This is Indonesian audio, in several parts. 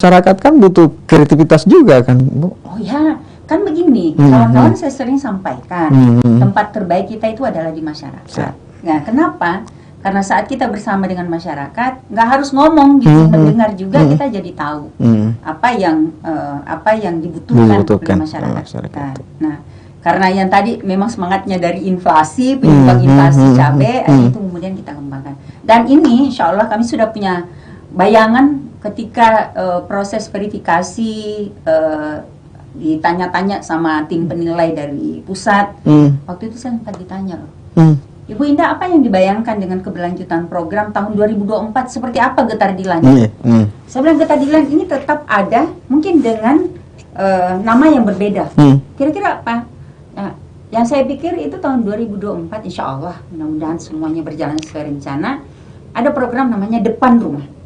Masyarakat kan butuh kreativitas juga kan, Bu? Oh ya, kan begini, kawan-kawan saya sering sampaikan, tempat terbaik kita itu adalah di masyarakat. Nah, kenapa? Karena saat kita bersama dengan masyarakat, nggak harus ngomong gitu, mendengar juga kita jadi tahu apa yang dibutuhkan oleh masyarakat kita. Nah, karena yang tadi memang semangatnya dari inflasi, penyumbang inflasi cabai, itu kemudian kita kembangkan. Dan ini insya Allah kami sudah punya bayangan ketika proses verifikasi ditanya-tanya sama tim penilai dari pusat. Waktu itu saya sempat ditanya loh, Ibu Indah, apa yang dibayangkan dengan keberlanjutan program tahun 2024, seperti apa Getar Dilan? Saya bilang Getar Dilan ini tetap ada, mungkin dengan nama yang berbeda. Kira-kira apa? Nah, yang saya pikir itu tahun 2024 insya Allah, mudah-mudahan semuanya berjalan sesuai rencana. Ada program namanya Depan Rumah.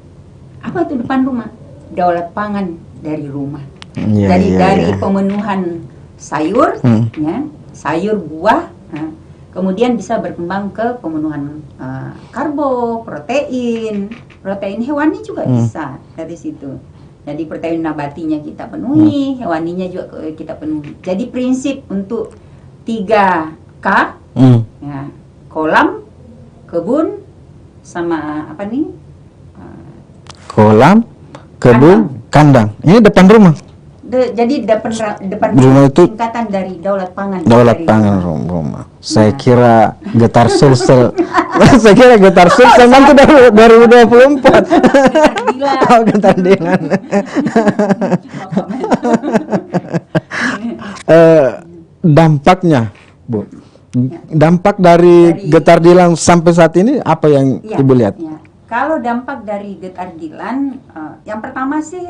Apa itu Depan Rumah? Daulat pangan dari rumah. Dari pemenuhan sayur, ya, sayur, buah, kemudian bisa berkembang ke pemenuhan karbo, protein hewani juga bisa dari situ. Jadi protein nabatinya kita penuhi, hewaninya juga kita penuhi. Jadi prinsip untuk 3K, ya, kolam, kebun, sama apa nih? Kolam, kebun, kandang. Ini depan rumah. Jadi depan rumah itu singkatan dari Daulat Pangan. Daulat Pangan rumah. Saya kira Getar Sulsel. Saya kira Getar Sulsel nanti 2024. Oh, Getar Dilan. Dampaknya, Bu. Dampak dari Getar Dilan sampai saat ini apa yang Ibu lihat? Ya. Kalau dampak dari Getar Dilan, yang pertama sih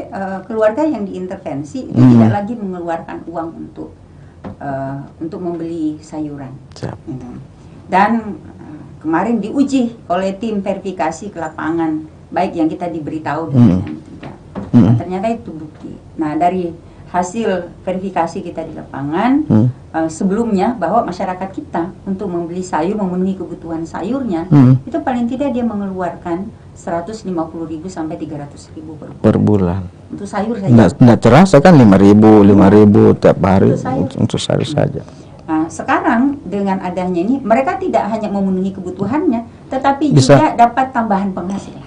keluarga yang diintervensi itu tidak lagi mengeluarkan uang untuk membeli sayuran. Dan kemarin diuji oleh tim verifikasi ke lapangan, baik yang kita diberitahu dan yang tidak. Nah, ternyata itu bukti. Nah, dari hasil verifikasi kita di lapangan, sebelumnya bahwa masyarakat kita untuk membeli sayur, memenuhi kebutuhan sayurnya, itu paling tidak dia mengeluarkan 150.000 sampai 300.000 per bulan. Untuk sayur saja. Nggak terasa kan 5.000 tiap hari untuk sayur saja. Nah, sekarang dengan adanya ini, mereka tidak hanya memenuhi kebutuhannya, tetapi juga dapat tambahan penghasilan.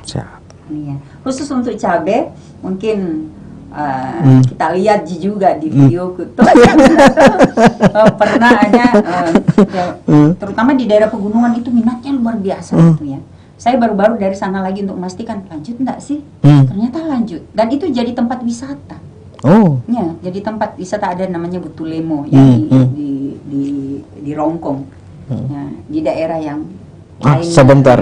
Ya. Khusus untuk cabai, mungkin kita lihat juga di video pernah ada terutama di daerah pegunungan itu minatnya luar biasa gitu ya. Saya baru-baru dari sana lagi untuk memastikan lanjut enggak sih, ternyata lanjut, dan itu jadi tempat wisata. Ya, jadi tempat wisata ada namanya Butulemo ya, di Rongkong, ya, di daerah yang lain. Sebentar.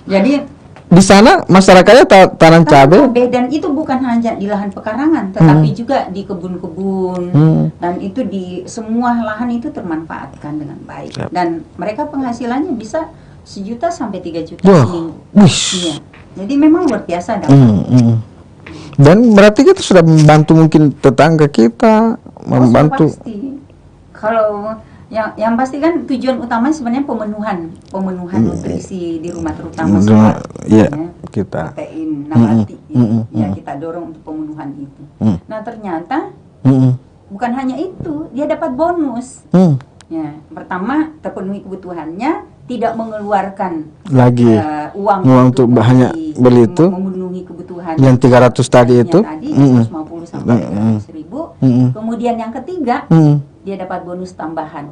Jadi di sana masyarakatnya tanam cabai, dan itu bukan hanya di lahan pekarangan, tetapi juga di kebun-kebun, dan itu di semua lahan itu termanfaatkan dengan baik. Dan mereka penghasilannya bisa 1 juta sampai 3 juta seminggu. Iya. Jadi memang luar biasa dan berarti kita sudah membantu mungkin tetangga kita, membantu. Pasti. Kalau yang pasti kan tujuan utamanya sebenarnya pemenuhan nutrisi di rumah, terutama kita protein nabati, ya kita dorong untuk pemenuhan itu. Nah ternyata bukan hanya itu, dia dapat bonus. Ya, pertama terpenuhi kebutuhannya, tidak mengeluarkan lagi uang untuk hanya beli itu, memenuhi kebutuhan yang 300 tadi itu, 150 sampai 300.000. Kemudian yang ketiga, dia dapat bonus tambahan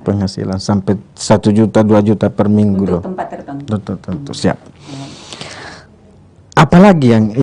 penghasilan sampai 1 juta 2 juta per minggu untuk tempat tertentu. Siap. Apalagi yang